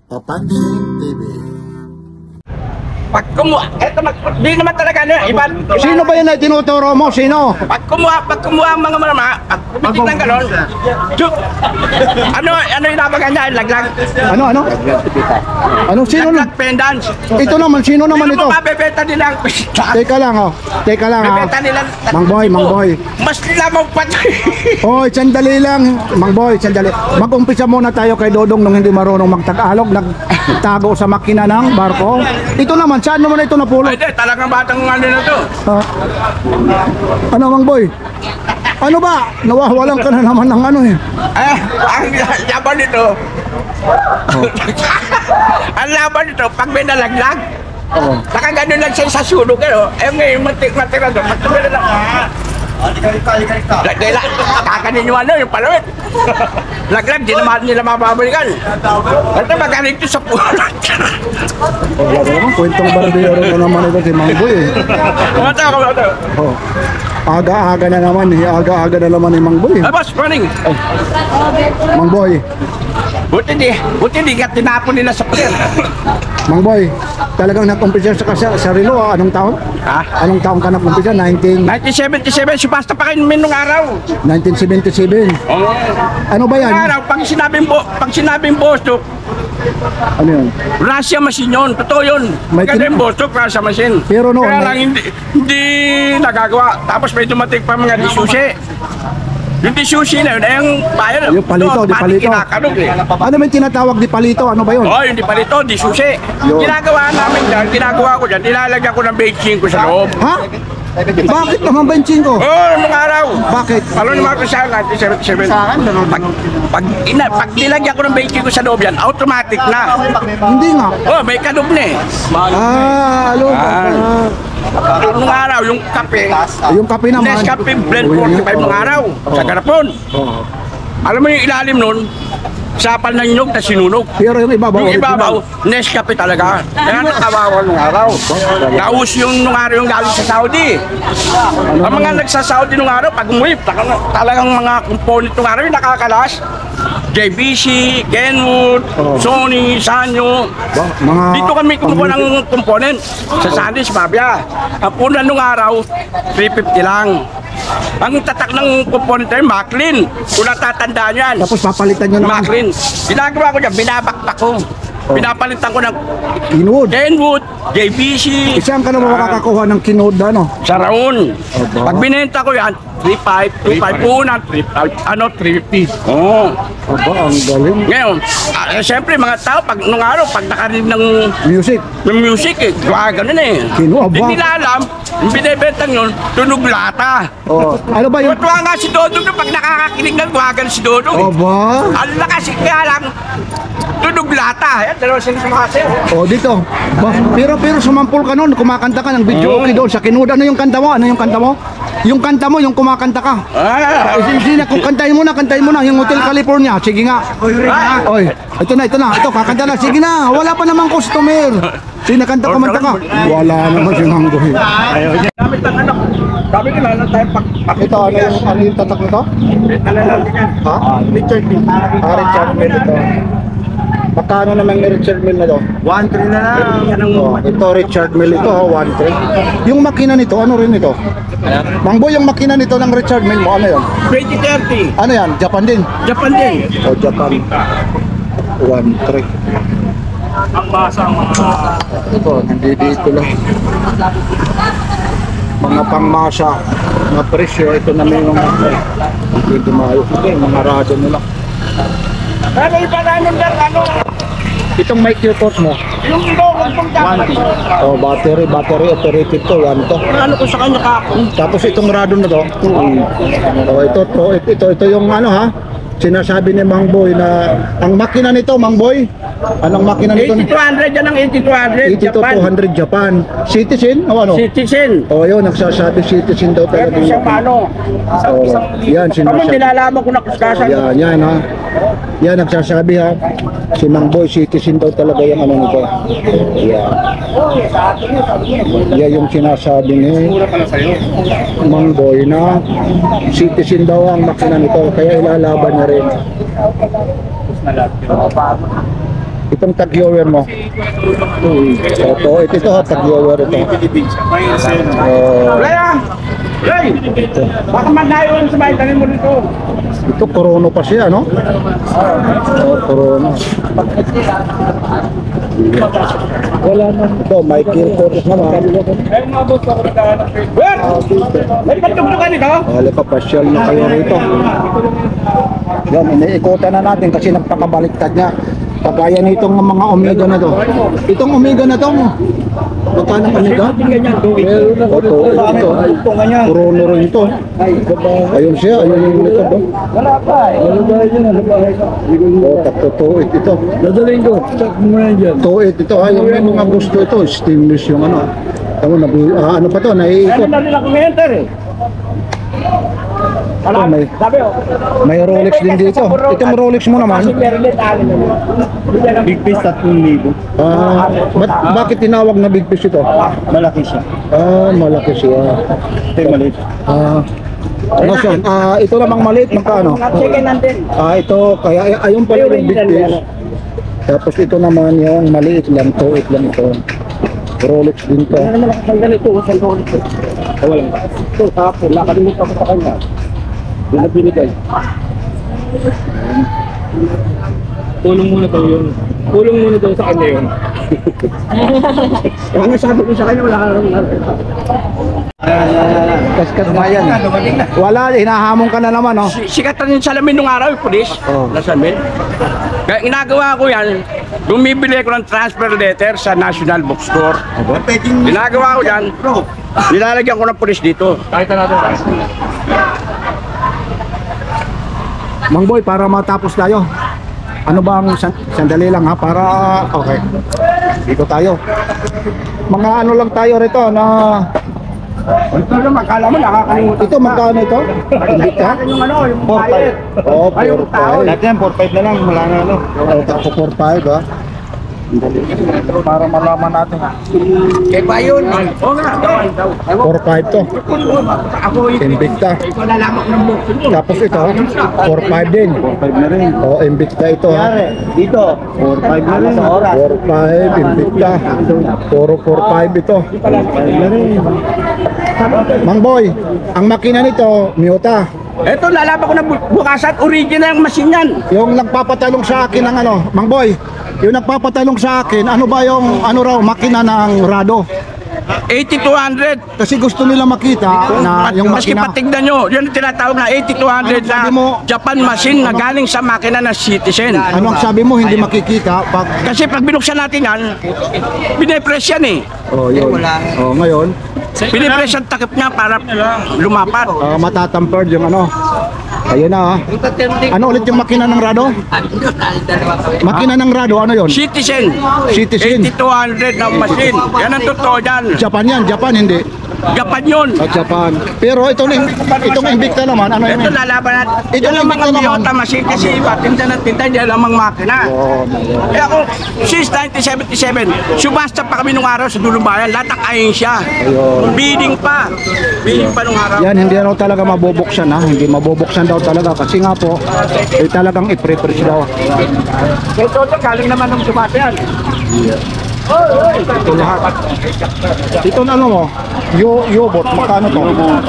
Papansin TV. Pag kumuha, eto di naman talaga ano, iba. Sino ba yan na tinuturo mo? Sino? Pag kumuha ang mga marama, pag kumitik ng ganon, tjuk! Ano inabagan niya, laglag. Ano? Sino na? Laglag pendants. Ito naman, sino naman ito? Hindi mo mabebenta nila ang pista. Teka lang, oh. Teka lang, ha. Bebenta nila. Mang Boy. Mas nila magpatay. Hoy, sandali lang. Mang Boy, sandali. Mag-umpisa muna tayo kay Dodong nung hindi marunong magtagalog, nagtago sa makina ng barko. Ito naman, saan naman ito napulot? Ay, talagang batang ano na to. Ano, Mang Boy? Ano ba? Nawawalan ka na naman ng ano eh. Ang laban nito. Ang laban nito, pag may nalaglag, nakaganon lang siya sa sunog. Ngayon, matira doon. Matira lang. Kakanin yung ano, yung palawit. Laglag, di naman nila mababalikan. Ito magaling ito sa pulot. Wala ka naman, kwentong barbero ko naman ito si Mang Boy eh. Kumata. Aga-aga na naman eh. Aga-aga na naman ni Mang Boy. Boss, morning. Mang Boy. Buti di ka tinapon nila sa pier. Mang Boy, talagang nag-umpisa sa relo, anong taon? Anong taon ka nag-umpisa? 1977, supasta pa kayo nung araw. 1977. Ano ba yan? Nung araw, pag sinabing Bostok, Ano yun? Russia machine yun, totoo yun. Maganda yung Bostok, Russia machine. Pero noon, kaya lang hindi nagagawa. Tapos may dumating pa mga disusi. Yung disusi na yun, ay yung bayan. Yung palito, di palito. Ano may tinatawag di palito? Ano ba yun? Yung di palito, disusi. Ginagawa namin dyan, ginagawa ko dyan, nilalagyan ko ng benching ko sa loob. Ha? Bakit naman benching ko? Nung araw. Bakit? Ano naman ko sa 1977? Pag nilagyan ko ng benching ko sa loob yan, automatic na. Hindi nga. May kanog na eh. Alo. Nung araw, yung kape. Yung kape naman. Nescafe Blend 45 nung araw. Sa garapon. Alam mo yung ilalim nun, sapal ng nyug na sinunog. Pero yung ibabaw, yung ibabaw, Nescafe talaga. Kaya natawawan nung araw. Naus yung nung araw yung galing sa Saudi. Ang mga nagsa-Saudi nung araw, pag umuwi, talagang mga component nung araw yung nakakalas. JBC, Kenwood, Sony, Sanyo. Dito kami kumukuha ng component. Sa Sandis, Mabia. Ang puna nung araw, 350 lang. Ang tatak ng component ay Maclean. Kung natatandaan yan. Tapos papalitan nyo naman. Maclean. Ginagawa ko dyan, binabaktak ko. Pinapalitan ko ng Kenwood, JBC. Saan ka naman makakakuha ng Kenwood ano? Sa Raon. Pag binenta ko yan, 3.5 po na, 350. Aba, ang galing. Ngayon, siyempre mga tao, nung araw, pag nakarinig ng music ganun eh. Hindi nila alam, yung binibentang yun, tunog lata. Ano ba yun? Tuwa nga si Dodong pag nakakakinig ng guwagan si Dodong. Aba? Ano na kasi kaya lang, tunog lata. Yan, dalawa sila sumakasip. Dito. Pero sumampol ka nun, kumakanta ka ng video okay doon sa Kenwood. Ano yung kanta mo? Yung kanta mo, yung kumakanta ka. Sige na, kung kantahin mo na, yung Hotel California. Sige nga. Oy, ito na. Ito, kakanta na. Sige na, wala pa namang customer. Sige na, kumanta ka. Wala naman si Mang Boy. Gamit ng anak. Sabi ko lang tayo Ito, ano yung tatak nito? Ha? Richard Mill. Richard Mill ito. Magkano naman yung Richard Mill na to? 1.3 na lang. Ito Richard Mill ito, 1.3. Yung makina nito, ano rin ito? Mang Boy, yung makina nito ng Richard Mill mo, ano yun? 2030. Ano yan? Japan din? Japan din. Japan. 1.3. Ang basa ang mga... Ito, hindi dito lang. Mga pangmasa, mga presyo, ito na may mga hindi maayos. Ito yung mga radyo nila. Ano iba namin lang, Itong mic port mo? yung logo kung dapat. Battery operated to, 1 to. Ano ko sa kanya ka? Tapos itong radyo na to. Ito yung ano ha? Sinasabi ni Mang Boy na ang makina nito, Mang Boy. Anong makina nito? 8200 yan ang 8200 Japan. Citizen o ano? Citizen. Yun, nagsasabi citizen daw talaga. Yan siyang ano. Yan, sinasabi. Nilalaman ko na kuskasan. Yan ha. Yan, nagsasabi ha. Si Mang Boy, citizen daw talaga yung ano nito. Yan. Yan yung sinasabi ni Mang Boy na citizen daw ang makina nito. Kaya ilalaban niya rin. Itong tag-viewer mo. Ito tag-viewer ito. Raya! Ray! Baka mandayo sa bahay, tanin mo dito. Ito Corono pa siya, no? Corono. Wala na. Ito, Michael Cortes naman. Ayun mga boss, ako nagkahanap. Ber! May patugtugan dito? Wala pa, pasyal na kayo rito. Yan, iniikutan na natin kasi nagpakabaliktad niya. Kagaya nitong mga Omega na to. Itong Omega na to, magkano Omega? Ito. Corono rin ito. Ayun siya, ayun yung likod. Wala pa eh. Tuit ito. Dadaling ko. Check mo na dyan. Tuit ito. Yung may mga gusto ito. Stainless yung ano. Ano pa to? Naiikot. Ano na nila kumenter eh? May Rolex din dito. Itong Rolex mo naman. Big piece 3,000. Bakit tinawag na big piece ito? Malaki siya. Malaki siya. Ito yung maliit. Ano siya? Ito namang maliit, magkano? Ito, kaya ayun pala yung big piece. Tapos ito naman yung maliit lang, tuit lang ito. Rolex din to. Ano naman ang ganito, sa Rolex. Walang ba? Ito, tapos, nakalimutan ko sa kanya. Doon na binigay. Tulong muna daw yun. Tulong muna daw sa kanya yun. Ang sabi ko sa kanya, wala ka naman. Kaskas na yan. Wala, hinahamon ka na naman, oh. Sikat na yung salamin nung araw, yung pulis. Nasamin. Kaya ginagawa ko yan, bumibili ko ng transfer letter sa National Bookstore. Ginagawa ko yan, nilalagyan ko ng pulis dito. Kahit na natin. Mang Boy, para matapos tayo. Ano bang sandali lang ha, para okay. Dito tayo. Mga ano lang tayo rito na Ito naman, kala mo nakakalimutan. ito magkano ito? Hindi ka? Yung ano, yung 4-5. Oh, Ay, yung tao. 4-5. Lahat yan, 4-5 na lang. Wala na ano. Tapos 4-5 ha. Para malaman natin. Kaya ba yun? Oo nga, daw. 4-5 to. Ako yung Invicta. ikaw nalamak ng book. Tapos ito, 4-5 din. 4-5 na rin. Oh, Invicta ito ha. Dito, 4-5 na rin. 4-5, Invicta. 4-4-5 ito. 4-5 na rin. Mang Boy, ang makina nito, Miyota. Ito, lalaban ko na bukasan. Original ang machine yan. Yung nagpapatalong sa akin ng ano, Mang Boy, yung nagpapatalong sa akin, ano ba yung ano raw makina ng Rado? 8200. Kasi gusto nila makita na yung Maski makina. patignan nyo, yun ang tinatawag na 8200 Ano na sabi mo? Japan machine na galing sa makina ng Citizen. Ano ang sabi mo hindi makikita pag Kasi pag binuksan natin yan, binipress yan eh. yun. Ngayon, Binipress ang takip niya para lumapat. matatampered yung ano. Ayun na ha. Ano ulit yung makina ng Rado? Makina ng Rado, ano yun? Citizen. Citizen. 8200 na machine. Yan ang totoo dyan. Japan yan, Japan hindi. Japan yun. Japan. Pero itong Invicta naman, ano yun? Ito lalaban natin. Ito Ito lang mga Invicta naman. Toyota machine kasi iba. Tinda na tinda, hindi lamang makina. Kaya ako, since 1977, subasta pa kami nung araw sa Dulong Bayan. Lahat ang ayin siya. Bidding pa. Bidding pa nung araw. Yan, hindi raw talaga mabubuksan ha. Hindi mabubuksan daw talaga kasi nga po, talagang i-prepress daw. Kaya ito, galing naman ng subasta yan. Ito lahat. Ito na ano mo, U-boat, makano to?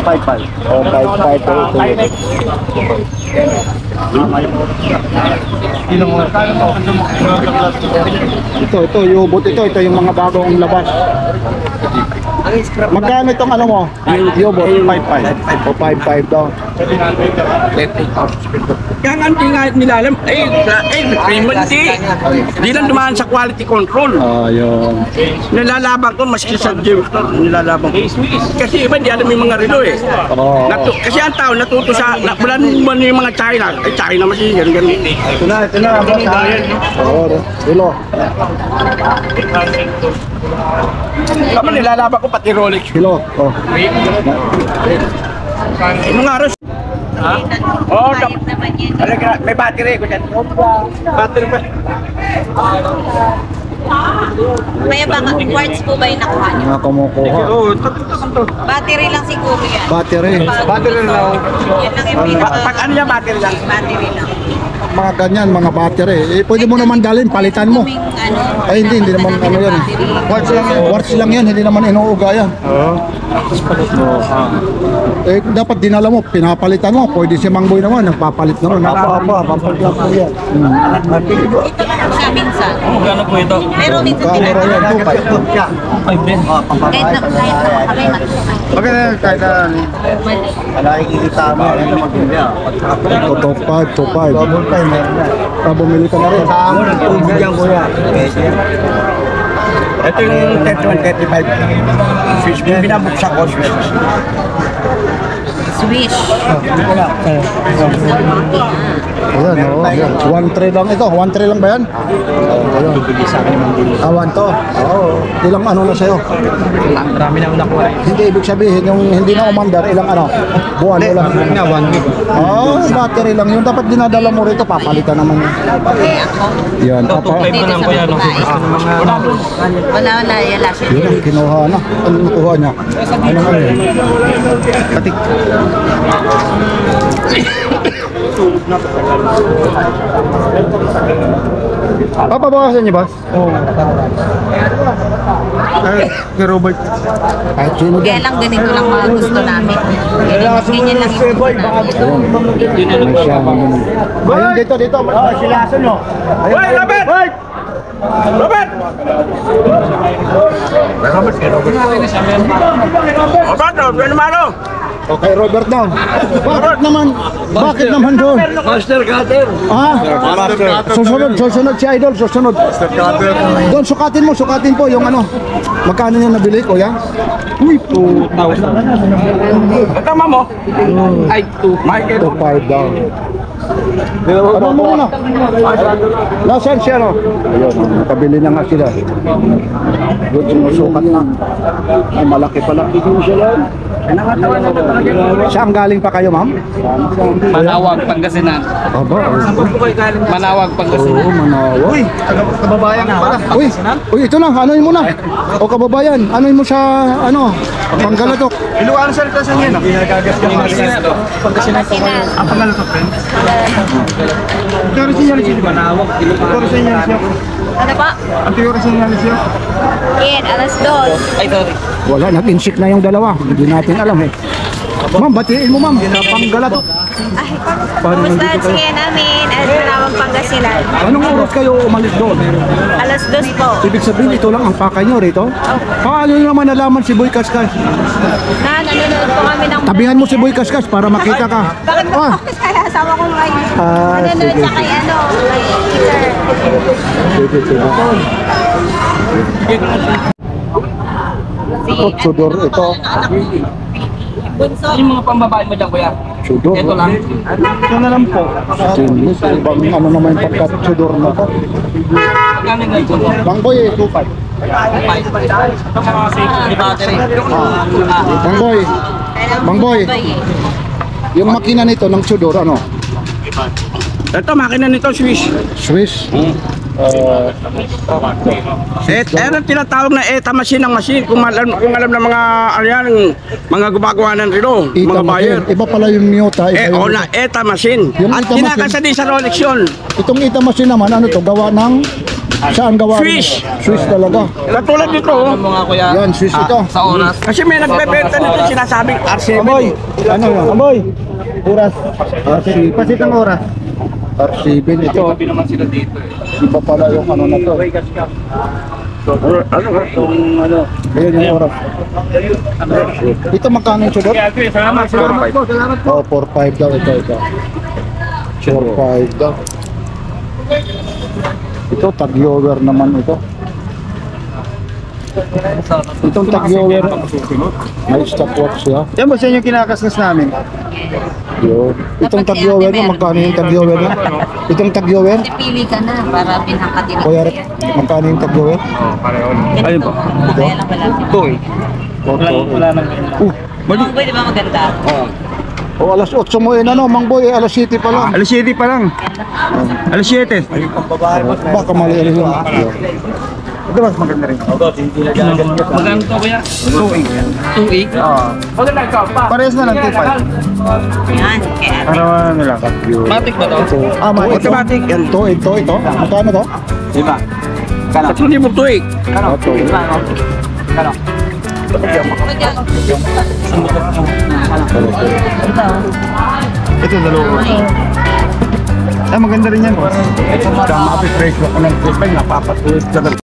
5-5. Oh, 5-5 to ito. Ito, U-boat ito yung mga bagong labas. Magkano itong ano mo? U-boat, 5-5. O 5-5 daw. Kaya nga hindi nga nilalam, di lang dumaan sa quality control. Ayun. Nilalaban ko maski sa James nilalaban ko. Kasi iba di alam yung mga relo eh. Oo. Kasi ang tao natuto sa, wala naman yung mga China. China mas yun, ganun. Ito na. Oo, Rilo. Tama nilalaban ko pati Rolex. Rilo. Oh. Anong araw? Ha? Oo, talaga, may battery ko dyan. Battery pa. Kaya baka quartz po ba yung nakuha niyo? Mga kumukuha. Oo, ito. Battery lang siguro yan. Battery. Battery lang. Yan lang yung pinaka Pag ano yan, battery lang. battery lang. mga ganyan, mga battery. Eh, pwede mo naman dalhin, palitan mo. Ay, hindi naman ano yan. Quartz lang yan, hindi naman inuuga yan. Eh, dapat dinala mo, pinapalitan mo. Pwede si Mang Boy naman, nagpapalit naman. Papalit lang po yan. Siya minsan. Gano'n po ito? Pero minsan Camera yan, 5 din. kahit na kami Maganda kahit na nakikita mo yan maganda. Top 5, top 5. Double 5 meron na. Bumili ka na rin. Tubig yan kuya. Ito yung 31-35 fish bin binabuksan ko. Swish. Ayan, oo. 1-3 lang ito. 1-3 lang ba yan? Awan to. Oo. Ilang ano na sa'yo? Marami na nakuha. Hindi ibig sabihin, yung hindi na umandar, ilang ano? Buwan mo lang. Na 1 week. Oo, battery lang yun. Dapat dinadala mo rito, papalitan naman yun. Okay, ako. Yan, Ito, 2.5 na lang po yan. Wala, yala siya. Yun ang kinuha na. Ano nakuha niya? Ano nga yun? Patik. Papabawasan niyo, boss? Oo. Kay Robert. Kahit sino Kaya dyan. lang ganito lang mga gusto namin. Ganyan lang yung gusto namin. Ayun, dito, dito. Silason nyo. Hoy, Robert! Robert! Robert, ano? Okay, Robert daw. Bakit naman? Bakit naman doon? Master Cutter. Ah, susunod si Idol, susunod. Doon, sukatin po yung ano. Magkano yung nabili, kuya? Uy, 2,000. Tama mo? Ay, 2. Michael. 2.5 daw. Ano mo muna? Nasaan siya, no? Ayun, nakabili na nga sila. Doon, sumusukat na. Ay, malaki pala. Saan galing pa kayo, ma'am? Manawag, Pangasinan. Aba, Manawag, Pangasinan. oo, Manawag. Uy, kababayan ka pala. Uy, ito na, anuin mo na. O kababayan, anuin mo sa, ano, Panggalatok. Iluwan sa rito sa ngayon. Pangasinan. Ang pangalatok rin. Pero sinyalis yun, Manawag. Pero sinyalis yun. Ano pa? Ang tiyo rin sinyalis yun. Yan, alas 2. Ay, sorry. Wala, nag-insik na yung dalawa. Hindi natin alam eh. Ma'am, batiin mo ma'am. Sa Panggalatok. Ay, kumusta ang sige namin at Manawag Pangasinan? Anong oras kayo umalis doon? Alas 2 po. Ibig sabihin, ito lang ang pakay nyo rito? Paano nyo naman nalaman si Boy Kaskas? Nanonood po kami ng... Tabihan mo si Boy Kaskas para makita ka. Bakit mo? Ah, Kaya asawa ko ngayon. Ah, Nanonood sige, siya kay ano, kay teacher. sige, sige. Ito, sudor ito. Bunso. Yung mga pambabae mo dyan, kuya? Sudor. Ito lang. Ito na lang po. Sinis, ibang ano naman yung pagka-sudor na to. Magkano yung ganito mo? Bang Boy, 2.5. Ito mga safety battery. Bang Boy, Bang Boy, yung makina nito ng sudor, ano? Ito, makina nito, Swiss. Swiss. Ang tinatawag na ETA machine ng machine. Kung alam ng mga, ano yan, mga gumagawa ng relo, Ita mga buyer. machine. Iba pala yung Miyota. Iba Oo yung... na, ETA machine. Yung At ETA kinakasa din sa Rolex yun. Itong Ita machine naman, ano to? Gawa ng... Saan gawa? Swiss. Swiss talaga. Katulad dito, oh. Mga kuya. Yan, Swiss ito. Sa oras. Kasi may nagbebenta nito sinasabing R7. Amboy, ano yun? Amboy, oras. R7, pasit ang oras. R7 ito. Sabi naman sila dito eh. Iba pala yung ano na to. Ayan yung oras. Ito magkano yung sudot? Salamat. Salamat. Oh, 4.5 daw ito. 4.5 daw. Ito, tag-viewer naman ito. Itong tag-viewer, may stopwatch siya. Yan ba sa inyo kinakaskas namin? Yun. Itong tag-viewer na, magkano yung tag-viewer na? Itong tag-viewer? Pili ka na para pinangkatin ako. Kuya Rep, magkano yung tag-viewer? Ayun po. Kaya lang wala. Ito eh. Wala nang Mga boy, di ba maganda? O alas 8 mo yun, ano, Mang Boy, alas 7 pa lang. Alas 7 pa lang. Alas 7. Baka mali rin yun. Ito mas maganda rin. Magkano to kuya? 2.8. Maganda ka pa. Parehas na lang, 2.5. Yan, kaya Ano ano lang? Matic ba to? Automatic. Ito. Magkano to? 3,000 to eh. Ito, dalawa. Maganda rin yan. Kaya ma-appreciate ko ng 3.5, napapatuloy ka